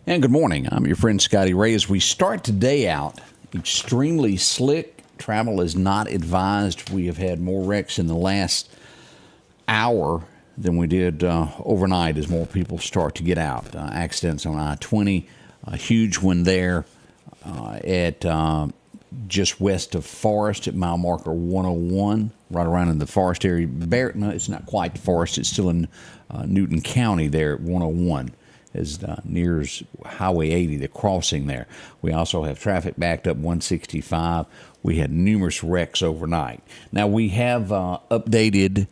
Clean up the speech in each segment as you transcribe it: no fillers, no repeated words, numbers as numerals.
And good morning. I'm your friend Scotty Ray. As we start today out, extremely slick. Travel is not advised. We have had more wrecks in the last hour than we did overnight as more people start to get out. Accidents on I-20, a huge one there at just west of Forest at mile marker 101, right around in the Forest area. No, it's not quite the Forest. It's still in Newton County there at 101. As near as Highway 80, the crossing there. We also have traffic backed up 165. We had numerous wrecks overnight. Now, we have updated.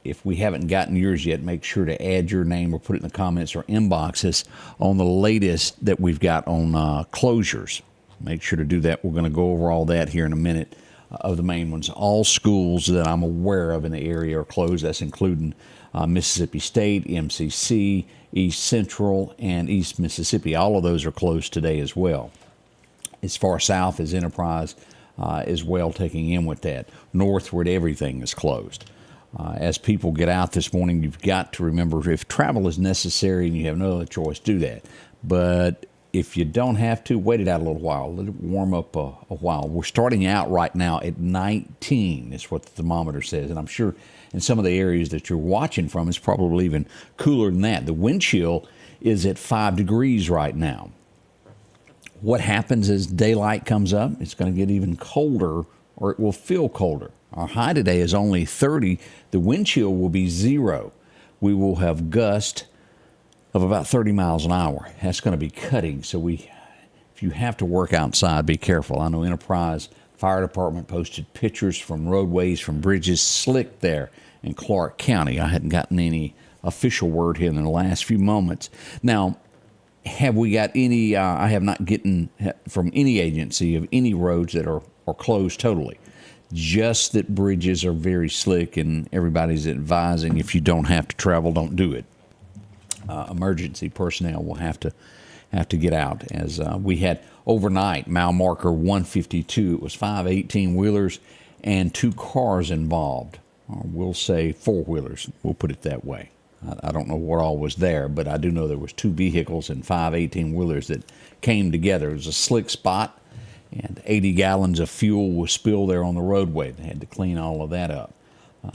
If we haven't gotten yours yet, make sure to add your name or put it in the comments or inboxes on the latest that we've got on closures. Make sure to do that. We're going to go over all that here in a minute of the main ones. All schools that I'm aware of in the area are closed. That's including Mississippi State, MCC, East Central, and East Mississippi. All of those are closed today as well. As far south as Enterprise as well, taking in with that. Northward, everything is closed. As people get out this morning, you've got to remember, if travel is necessary and you have no other choice, do that. But if you don't have to, wait it out a little while. Let it warm up a while. We're starting out right now at 19 is what the thermometer says. And I'm sure in some of the areas that you're watching from, it's probably even cooler than that. The wind chill is at 5 degrees right now. What happens as daylight comes up? It's going to get even colder, or it will feel colder. Our high today is only 30. The wind chill will be 0. We will have gusts of about 30 miles an hour. That's going to be cutting. So if you have to work outside, be careful. I know Enterprise Fire Department posted pictures from roadways, from bridges, slick there in Clark County. I hadn't gotten any official word here in the last few moments. Now, have we got any, I have not gotten from any agency of any roads that are closed totally. Just that bridges are very slick, and everybody's advising if you don't have to travel, don't do it. Emergency personnel will have to get out. As we had overnight, mile marker 152, it was 5 18-wheelers and 2 cars involved. Or we'll say 4-wheelers. We'll put it that way. I don't know what all was there, but I do know there was 2 vehicles and 5 18-wheelers that came together. It was a slick spot, and 80 gallons of fuel was spilled there on the roadway. They had to clean all of that up.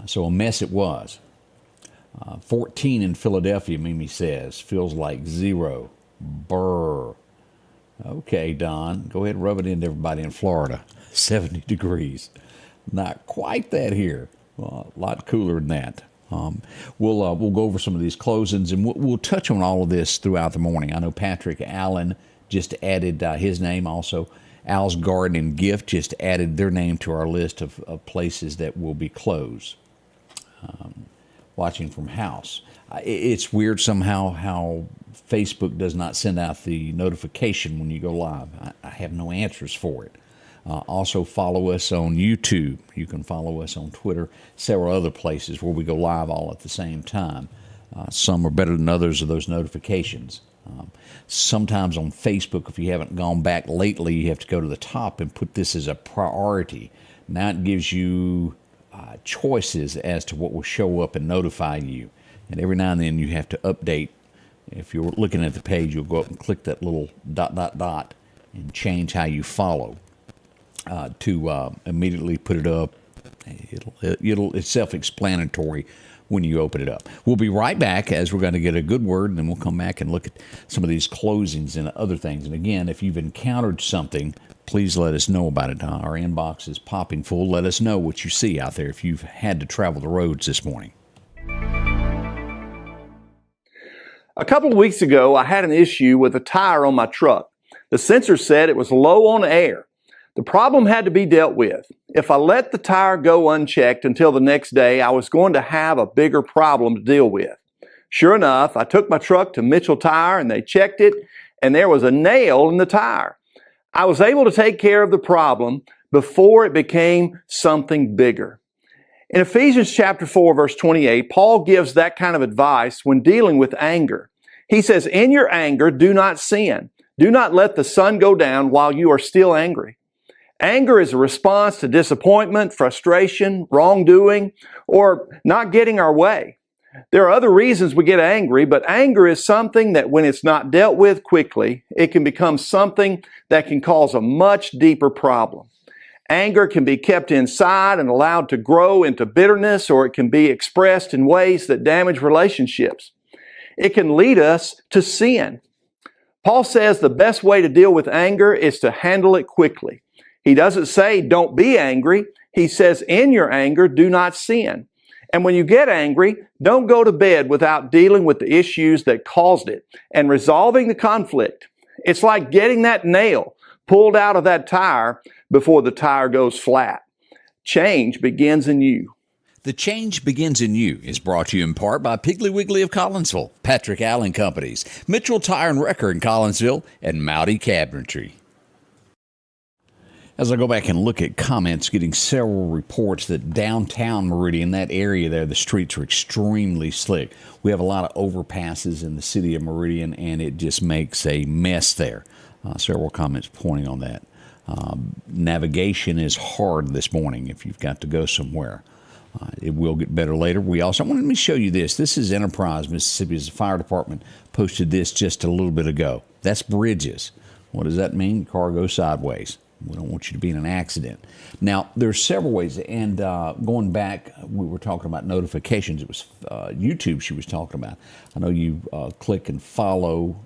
So a mess it was. 14 in Philadelphia, Mimi says. Feels like 0. Brr. Okay, Don, go ahead and rub it into everybody in Florida. 70 degrees. Not quite that here. A lot cooler than that. We'll go over some of these closings, and we'll touch on all of this throughout the morning. I know Patrick Allen just added his name. Also, Al's Garden and Gift just added their name to our list of places that will be closed. Watching from house. It's weird somehow how Facebook does not send out the notification when you go live. I have no answers for it. Also follow us on YouTube. You can follow us on Twitter, several other places where we go live all at the same time. Some are better than others of those notifications. Sometimes on Facebook, if you haven't gone back lately, you have to go to the top and put this as a priority. Now it gives you choices as to what will show up and notify you. And every now and then you have to update. If you're looking at the page, you'll go up and click that little ... and change how you follow to immediately put it up. It's self-explanatory when you open it up. We'll be right back as we're going to get a good word, and then we'll come back and look at some of these closings and other things. And again, if you've encountered something, please let us know about it. Our inbox is popping full. Let us know what you see out there if you've had to travel the roads this morning. A couple of weeks ago, I had an issue with a tire on my truck. The sensor said it was low on air. The problem had to be dealt with. If I let the tire go unchecked until the next day, I was going to have a bigger problem to deal with. Sure enough, I took my truck to Mitchell Tire and they checked it, and there was a nail in the tire. I was able to take care of the problem before it became something bigger. In Ephesians chapter 4, verse 28, Paul gives that kind of advice when dealing with anger. He says, "In your anger, do not sin. Do not let the sun go down while you are still angry." Anger is a response to disappointment, frustration, wrongdoing, or not getting our way. There are other reasons we get angry, but anger is something that when it's not dealt with quickly, it can become something that can cause a much deeper problem. Anger can be kept inside and allowed to grow into bitterness, or it can be expressed in ways that damage relationships. It can lead us to sin. Paul says the best way to deal with anger is to handle it quickly. He doesn't say don't be angry. He says in your anger, do not sin. And when you get angry, don't go to bed without dealing with the issues that caused it and resolving the conflict. It's like getting that nail pulled out of that tire before the tire goes flat. Change begins in you. The Change Begins in You is brought to you in part by Piggly Wiggly of Collinsville, Patrick Allen Companies, Mitchell Tire and Wrecker in Collinsville, and Mowdy Cabinetry. As I go back and look at comments, getting several reports that downtown Meridian, that area there, the streets are extremely slick. We have a lot of overpasses in the city of Meridian, and it just makes a mess there. Several comments pointing on that. Navigation is hard this morning if you've got to go somewhere. It will get better later. Let me show you this. This is Enterprise, Mississippi's fire department posted this just a little bit ago. That's bridges. What does that mean? Car goes sideways. We don't want you to be in an accident. Now, there's several ways, and going back, we were talking about notifications. It was YouTube she was talking about. I know you click and follow,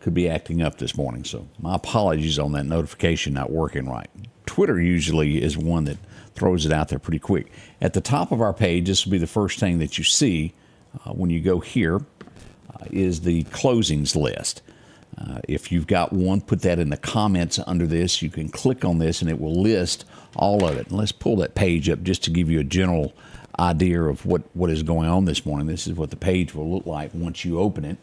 could be acting up this morning, so my apologies on that notification not working right. Twitter usually is one that throws it out there pretty quick. At the top of our page, this will be the first thing that you see when you go here, is the closings list. If you've got one, put that in the comments under this. You can click on this and it will list all of it. And let's pull that page up just to give you a general idea of what is going on this morning. This is what the page will look like once you open it.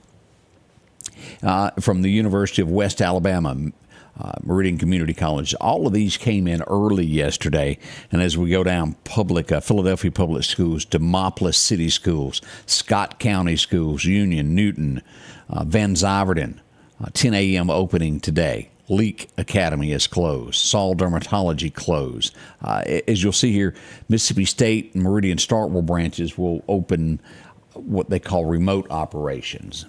From the University of West Alabama, Meridian Community College. All of these came in early yesterday, and as we go down, Philadelphia Public Schools, Demopolis City Schools, Scott County Schools, Union, Newton, Van Zyverton, 10 a.m. opening today. Leak Academy is closed. Saul Dermatology closed. As you'll see here, Mississippi State and Meridian Starkville branches will open what they call remote operations,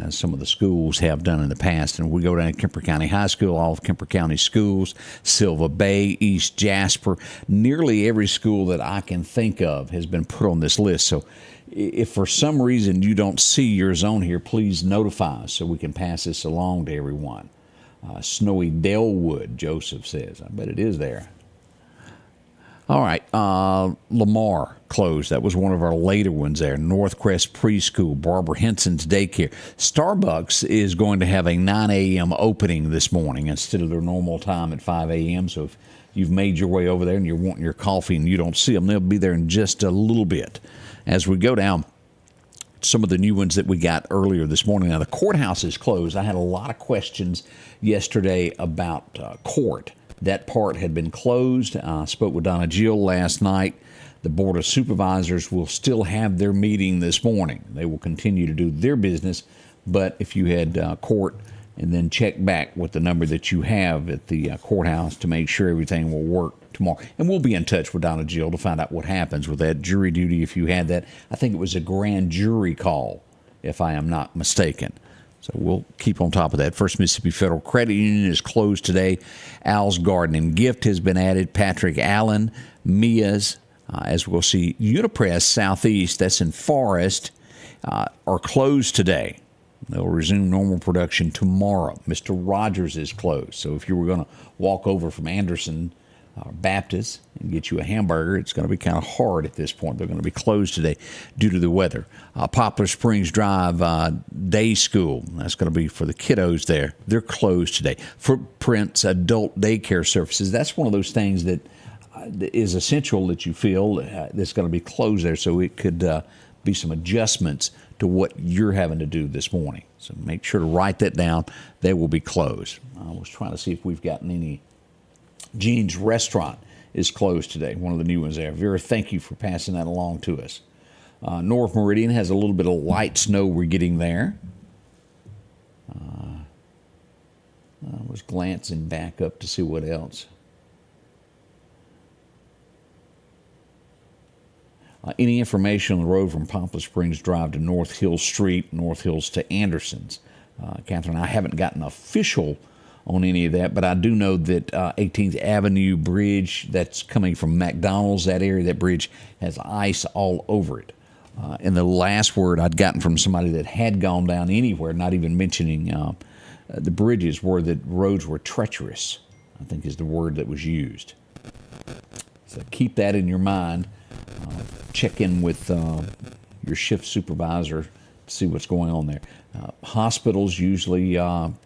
as some of the schools have done in the past. And we go down to Kemper County High School, all of Kemper County schools, Silva Bay, East Jasper. Nearly every school that I can think of has been put on this list. So if for some reason you don't see your zone here, please notify us so we can pass this along to everyone. Snowy Dalewood, Joseph says. I bet it is there. All right, Lamar closed. That was one of our later ones there. Northcrest Preschool, Barbara Henson's Daycare. Starbucks is going to have a 9 a.m. opening this morning instead of their normal time at 5 a.m. So if you've made your way over there and you're wanting your coffee and you don't see them, they'll be there in just a little bit. As we go down, some of the new ones that we got earlier this morning. Now, the courthouse is closed. I had a lot of questions yesterday about court. That part had been closed. I spoke with Donna Jill last night. The Board of Supervisors will still have their meeting this morning. They will continue to do their business, but if you had court, and then check back with the number that you have at the courthouse to make sure everything will work tomorrow. And we'll be in touch with Donna Jill to find out what happens with that jury duty if you had that. I think it was a grand jury call, if I am not mistaken. So we'll keep on top of that. First Mississippi Federal Credit Union is closed today. Al's Garden and Gift has been added. Patrick Allen, Mia's, as we'll see, Unipress Southeast, that's in Forest, are closed today. They'll resume normal production tomorrow. Mr. Rogers is closed. So if you were going to walk over from Anderson Baptist and get you a hamburger. It's going to be kind of hard at this point. They're going to be closed today due to the weather. Poplar Springs Drive Day School, that's going to be for the kiddos there. They're closed today. Footprints Adult Daycare Services, that's one of those things that is essential that you feel that's going to be closed there, so it could be some adjustments to what you're having to do this morning. So make sure to write that down. They will be closed. I was trying to see if we've gotten any. Gene's Restaurant is closed today, one of the new ones there. Vera, thank you for passing that along to us. North Meridian has a little bit of light snow we're getting there. I was glancing back up to see what else. Any information on the road from Poplar Springs Drive to North Hill Street, North Hills to Anderson's? Catherine, I haven't gotten official on any of that, but I do know that 18th Avenue Bridge, that's coming from McDonald's, that area, that bridge has ice all over it. And the last word I'd gotten from somebody that had gone down anywhere, not even mentioning the bridges, were that roads were treacherous, I think is the word that was used. So keep that in your mind. Check in with your shift supervisor to see what's going on there. Hospitals usually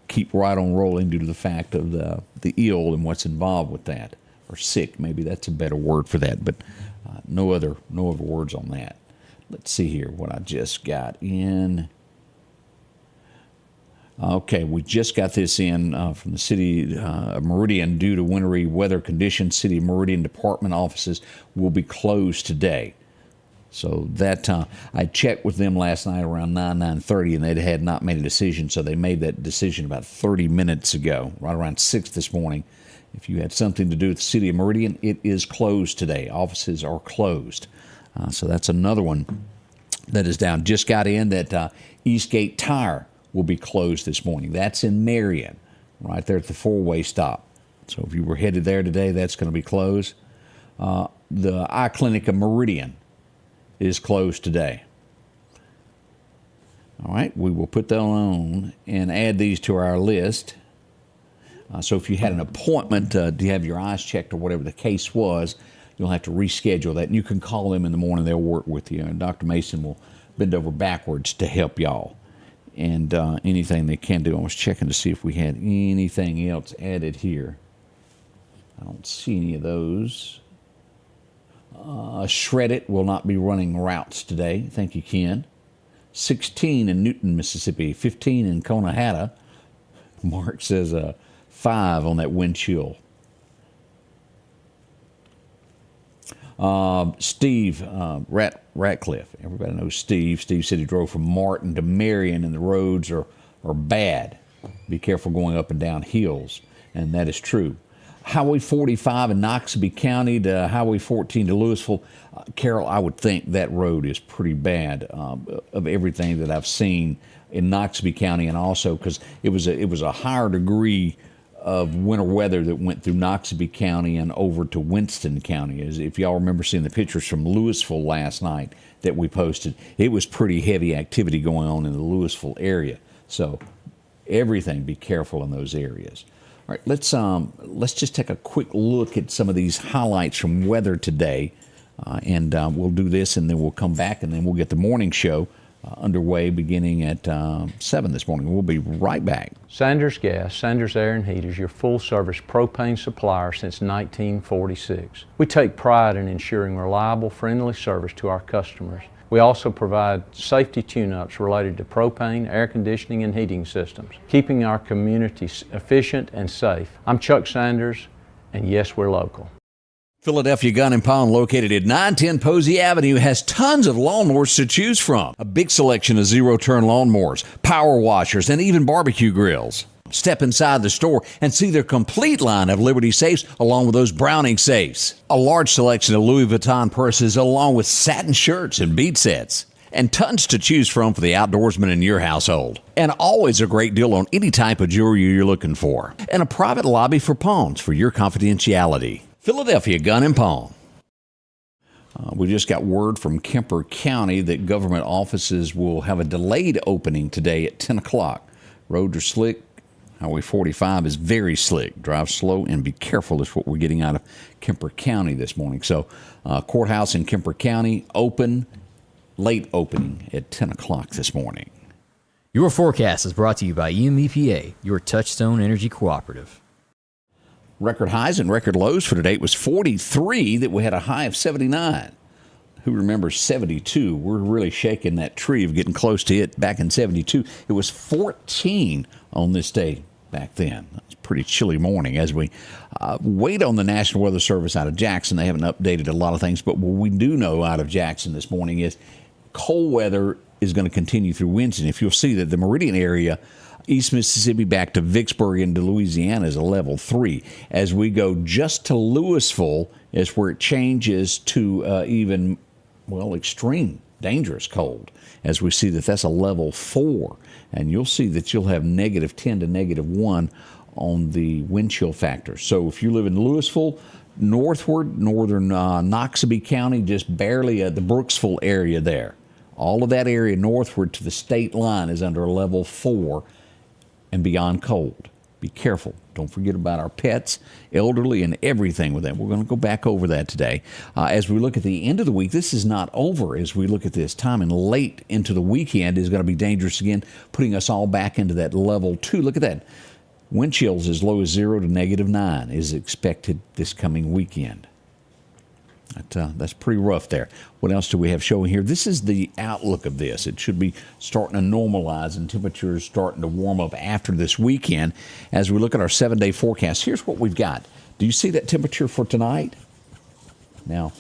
keep right on rolling due to the fact of the ill and what's involved with that, or sick. Maybe that's a better word for that, but no other words on that. Let's see here what I just got in. Okay, we just got this in from the city of Meridian. Due to wintry weather conditions, City of Meridian department offices will be closed today. So that I checked with them last night around 9:30, and they had not made a decision. So they made that decision about 30 minutes ago, right around 6 this morning. If you had something to do with the City of Meridian, it is closed today. Offices are closed. So that's another one that is down. Just got in that Eastgate Tire will be closed this morning. That's in Marion, right there at the four-way stop. So if you were headed there today, that's going to be closed. The Eye Clinic of Meridian is closed today. All right, we will put that on and add these to our list. So if you had an appointment to have your eyes checked or whatever the case was, you'll have to reschedule that. And you can call them in the morning. They'll work with you. And Dr. Mason will bend over backwards to help y'all. And anything they can do. I was checking to see if we had anything else added here. I don't see any of those. Shred It will not be running routes today. Thank you, Ken. 16 in Newton, Mississippi. 15 in Conahatta. Mark says 5 on that wind chill. Steve Ratcliffe. Everybody knows Steve. Steve said he drove from Martin to Marion, and the roads are bad. Be careful going up and down hills, and that is true. Highway 45 in Noxubee County to Highway 14 to Louisville. Carol, I would think that road is pretty bad of everything that I've seen in Noxubee County, and also because it was a higher degree of winter weather that went through Noxubee County and over to Winston County. As if y'all remember seeing the pictures from Louisville last night that we posted, it was pretty heavy activity going on in the Louisville area. So everything, be careful in those areas. All right, let's just take a quick look at some of these highlights from weather today, and we'll do this, and then we'll come back, and then we'll get the morning show underway beginning at 7 this morning. We'll be right back. Sanders Gas, Sanders Air and Heat is your full-service propane supplier since 1946. We take pride in ensuring reliable, friendly service to our customers. We also provide safety tune-ups related to propane, air conditioning, and heating systems, keeping our community efficient and safe. I'm Chuck Sanders, and yes, we're local. Philadelphia Gun and Pawn, located at 910 Posey Avenue, has tons of lawnmowers to choose from. A big selection of zero-turn lawnmowers, power washers, and even barbecue grills. Step inside the store and see their complete line of Liberty safes along with those Browning safes. A large selection of Louis Vuitton purses along with satin shirts and bead sets. And tons to choose from for the outdoorsman in your household. And always a great deal on any type of jewelry you're looking for. And a private lobby for pawns for your confidentiality. Philadelphia Gun and Pawn. We just got word from Kemper County that government offices will have a delayed opening today at 10 o'clock. Roads are slick. Highway 45 is very slick. Drive slow and be careful is what we're getting out of Kemper County this morning. So courthouse in Kemper County open, late opening at 10 o'clock this morning. Your forecast is brought to you by EMEPA, your Touchstone Energy Cooperative. Record highs and record lows for today. It was 43 that we had a high of 79. Who remembers 72? We're really shaking that tree of getting close to it back in 72. It was 14 on this day back then. It's a pretty chilly morning as we wait on the National Weather Service out of Jackson. They haven't updated a lot of things, but what we do know out of Jackson this morning is cold weather is going to continue through Wednesday. If you'll see that the Meridian area, East Mississippi back to Vicksburg into Louisiana is a level 3. As we go just to Louisville is where it changes to even extreme, dangerous cold, as we see that that's a level 4. And you'll see that you'll have -10 to -1 on the wind chill factor. So if you live in Louisville, northward, northern Noxubee County, just barely at the Brooksville area there. All of that area northward to the state line is under a level 4 and beyond cold. Be careful. Don't forget about our pets, elderly, and everything with them. We're going to go back over that today. As we look at the end of the week, this is not over. As we look at this time and late into the weekend is going to be dangerous again, putting us all back into that level 2. Look at that. Wind chills as low as 0 to -9 is expected this coming weekend. That's pretty rough there. What else do we have showing here? This is the outlook of this. It should be starting to normalize and temperatures starting to warm up after this weekend. As we look at our 7-day forecast, here's what we've got. Do you see that temperature for tonight? Now,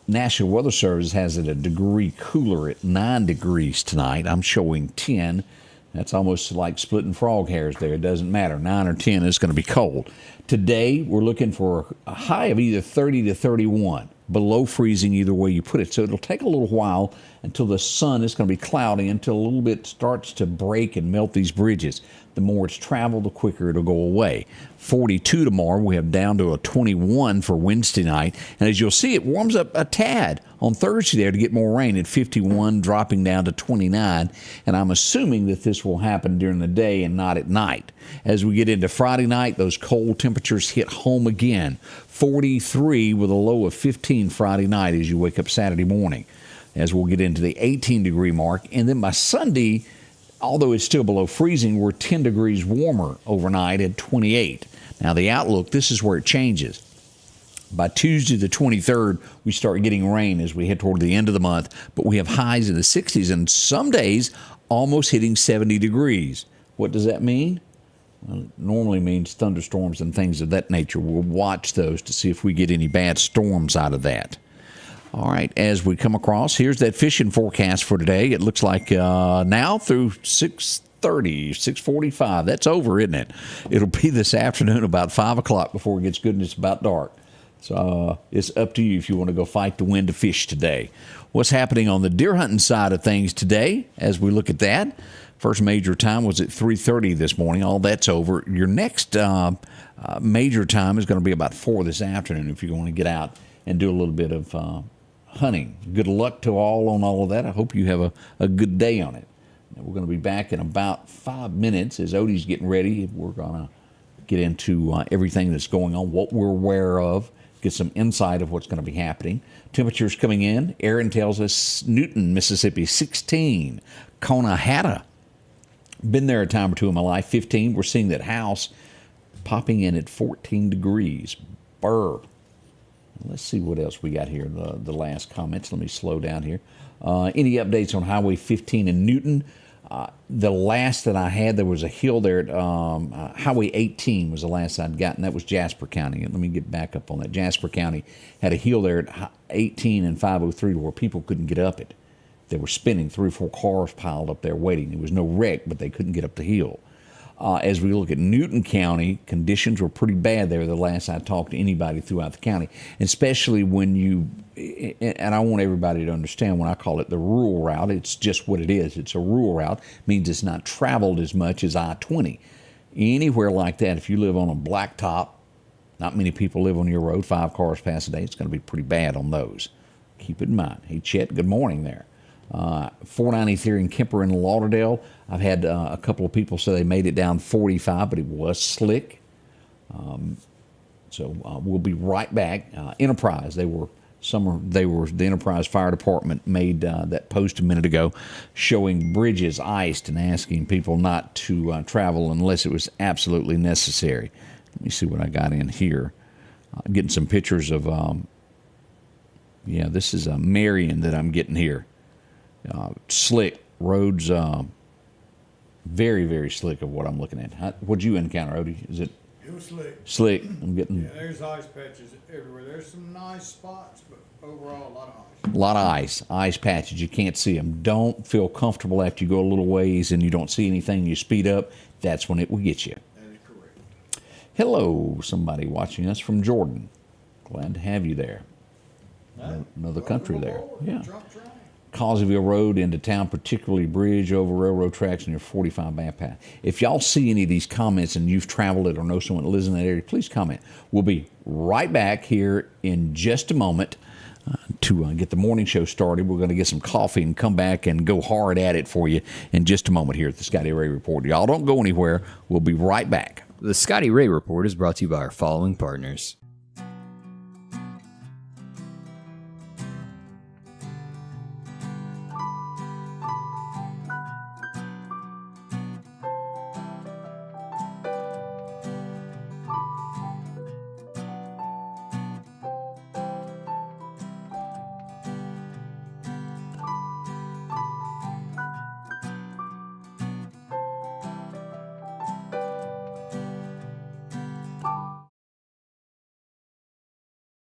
National Weather Service has it a degree cooler at 9 degrees tonight. I'm showing 10. That's almost like splitting frog hairs there. It doesn't matter. 9 or 10 is going to be cold. Today, we're looking for a high of either 30 to 31, below freezing either way you put it. So it'll take a little while until the sun is going to be cloudy, until a little bit starts to break and melt these bridges. The more it's traveled, the quicker it'll go away. 42 tomorrow. We have down to a 21 for Wednesday night. And as you'll see, it warms up a tad on Thursday there to get more rain at 51, dropping down to 29. And I'm assuming that this will happen during the day and not at night. As we get into Friday night, those cold temperatures hit home again. 43 with a low of 15 Friday night as you wake up Saturday morning. As we'll get into the 18-degree mark. And then by Sunday, although it's still below freezing, we're 10 degrees warmer overnight at 28. Now, the outlook, this is where it changes. By Tuesday the 23rd, we start getting rain as we head toward the end of the month, but we have highs in the 60s and some days almost hitting 70 degrees. What does that mean? Well, it normally means thunderstorms and things of that nature. We'll watch those to see if we get any bad storms out of that. All right, as we come across, here's that fishing forecast for today. It looks like now through 6:30, 6:45. That's over, isn't it? It'll be this afternoon about 5 o'clock before it gets good and it's about dark. So it's up to you if you want to go fight the wind to fish today. What's happening on the deer hunting side of things today as we look at that? First major time was at 3:30 this morning. All that's over. Your next major time is going to be about 4 this afternoon if you're going to get out and do a little bit of hunting. Good luck to all on all of that. I hope you have a good day on it. And we're going to be back in about 5 minutes as Odie's getting ready. We're going to get into everything that's going on, what we're aware of, get some insight of what's going to be happening. Temperatures coming in. Aaron tells us Newton, Mississippi, 16. Conahatta, been there a time or two in my life, 15. We're seeing that house popping in at 14 degrees. Burr. Let's see what else we got here, the last comments. Let me slow down here. Any updates on Highway 15 in Newton? The last that I had, there was a hill there at Highway 18 was the last I'd gotten. That was Jasper County. Let me get back up on that. Jasper County had a hill there at 18 and 503 where people couldn't get up it. They were spinning. 3 or 4 cars piled up there waiting. There was no wreck, but they couldn't get up the hill. As we look at Newton County, conditions were pretty bad there the last I talked to anybody throughout the county, especially when you, and I want everybody to understand when I call it the rural route, it's just what it is. It's a rural route. It means it's not traveled as much as I-20. Anywhere like that, if you live on a blacktop, not many people live on your road, 5 cars pass a day, it's going to be pretty bad on those. Keep it in mind. Hey, Chet, good morning there. 493 in Kemper and Lauderdale. I've had a couple of people say they made it down 45, but it was slick. So we'll be right back. Enterprise, the Enterprise Fire Department made that post a minute ago showing bridges iced and asking people not to travel unless it was absolutely necessary. Let me see what I got in here. Getting some pictures of, this is Marion that I'm getting here. Slick roads, very, very slick of what I'm looking at. What'd you encounter, Odie? Is it? It was slick. Slick. I'm getting Yeah, there's ice patches everywhere. There's some nice spots, but overall, a lot of ice. a lot of ice patches. You can't see them. Don't feel comfortable after you go a little ways and you don't see anything. You speed up. That's when it will get you. That is correct. Hello, somebody watching us from Jordan. Glad to have you there. Another country there. Yeah. Trump train. Causeville Road into town, particularly bridge over railroad tracks near 45 bypass. If y'all see any of these comments and you've traveled it or know someone that lives in that area, please comment. We'll be right back here in just a moment to get the morning show started. We're going to get some coffee and come back and go hard at it for you in just a moment here at the Scotty Ray Report. Y'all don't go anywhere. We'll be right back. The Scotty Ray Report is brought to you by our following partners.